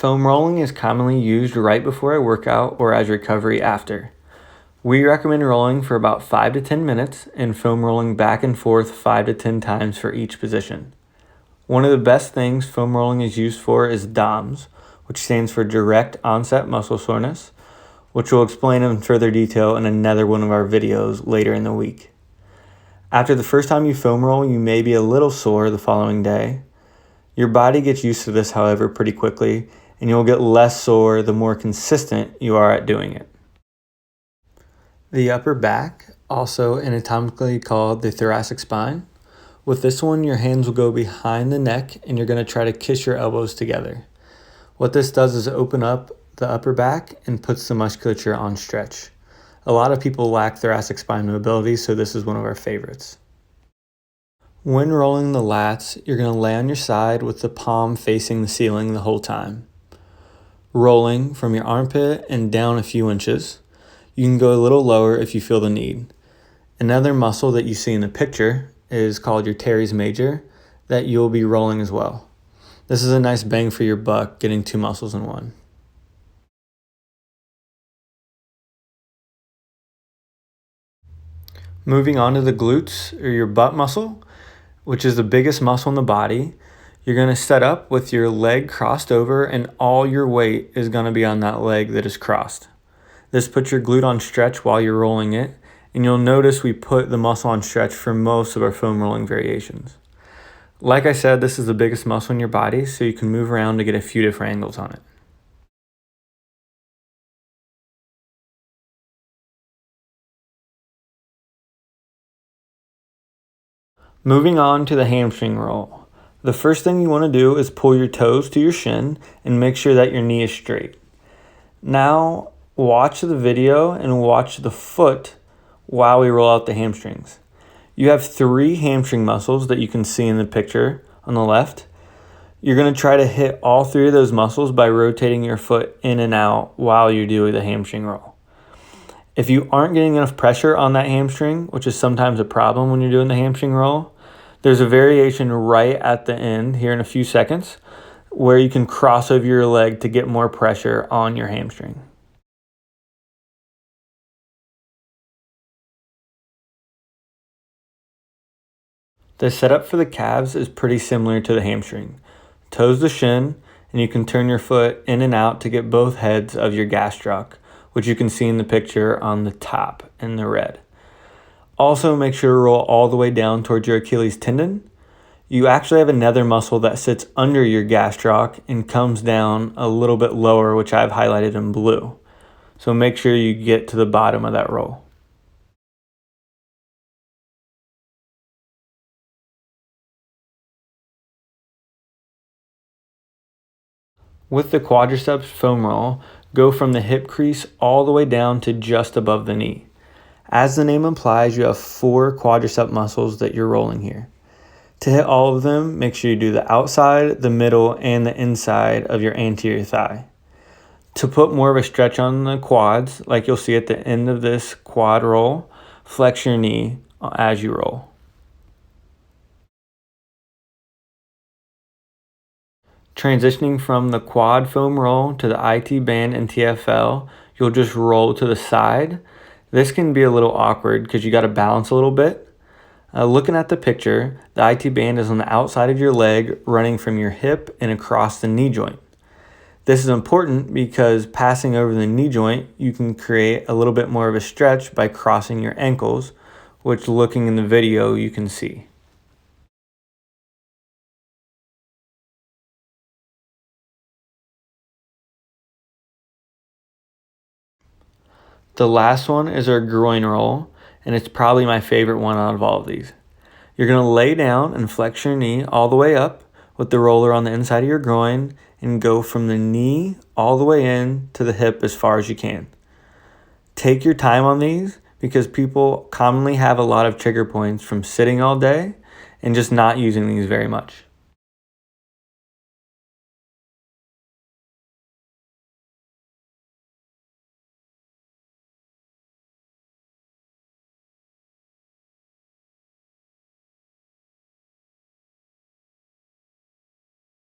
Foam rolling is commonly used right before a workout or as recovery after. We recommend rolling for about 5 to 10 minutes and foam rolling back and forth 5 to 10 times for each position. One of the best things foam rolling is used for is DOMS, which stands for direct onset muscle soreness, which we'll explain in further detail in another one of our videos later in the week. After the first time you foam roll, you may be a little sore the following day. Your body gets used to this, however, pretty quickly, and you'll get less sore the more consistent you are at doing it. The upper back, also anatomically called the thoracic spine. With this one, your hands will go behind the neck and you're going to try to kiss your elbows together. What this does is open up the upper back and puts the musculature on stretch. A lot of people lack thoracic spine mobility, so this is one of our favorites. When rolling the lats, you're going to lay on your side with the palm facing the ceiling the whole time. Rolling from your armpit and down a few inches. You can go a little lower if you feel the need. Another muscle that you see in the picture is called your teres major that you'll be rolling as well. This is a nice bang for your buck, getting two muscles in one. Moving on to the glutes, or your butt muscle, which is the biggest muscle in the body. You're going to set up with your leg crossed over and all your weight is going to be on that leg that is crossed. This puts your glute on stretch while you're rolling it, and you'll notice we put the muscle on stretch for most of our foam rolling variations. Like I said, this is the biggest muscle in your body, so you can move around to get a few different angles on it. Moving on to the hamstring roll. The first thing you want to do is pull your toes to your shin and make sure that your knee is straight. Now, watch the video and watch the foot while we roll out the hamstrings. You have 3 hamstring muscles that you can see in the picture on the left. You're going to try to hit all 3 of those muscles by rotating your foot in and out while you do the hamstring roll. If you aren't getting enough pressure on that hamstring, which is sometimes a problem when you're doing the hamstring roll, there's a variation right at the end here in a few seconds where you can cross over your leg to get more pressure on your hamstring. The setup for the calves is pretty similar to the hamstring. Toes to shin, and you can turn your foot in and out to get both heads of your gastroc, which you can see in the picture on the top in the red. Also, make sure to roll all the way down towards your Achilles tendon. You actually have another muscle that sits under your gastroc and comes down a little bit lower, which I've highlighted in blue. So make sure you get to the bottom of that roll. With the quadriceps foam roll, go from the hip crease all the way down to just above the knee. As the name implies, you have 4 quadricep muscles that you're rolling here. To hit all of them, make sure you do the outside, the middle, and the inside of your anterior thigh. To put more of a stretch on the quads, like you'll see at the end of this quad roll, flex your knee as you roll. Transitioning from the quad foam roll to the IT band and TFL, you'll just roll to the side. This can be a little awkward because you got to balance a little bit. Looking at the picture, the IT band is on the outside of your leg, running from your hip and across the knee joint. This is important because passing over the knee joint, you can create a little bit more of a stretch by crossing your ankles, which looking in the video you can see. The last one is our groin roll, and it's probably my favorite one out of all of these. You're going to lay down and flex your knee all the way up with the roller on the inside of your groin and go from the knee all the way in to the hip as far as you can. Take your time on these because people commonly have a lot of trigger points from sitting all day and just not using these very much.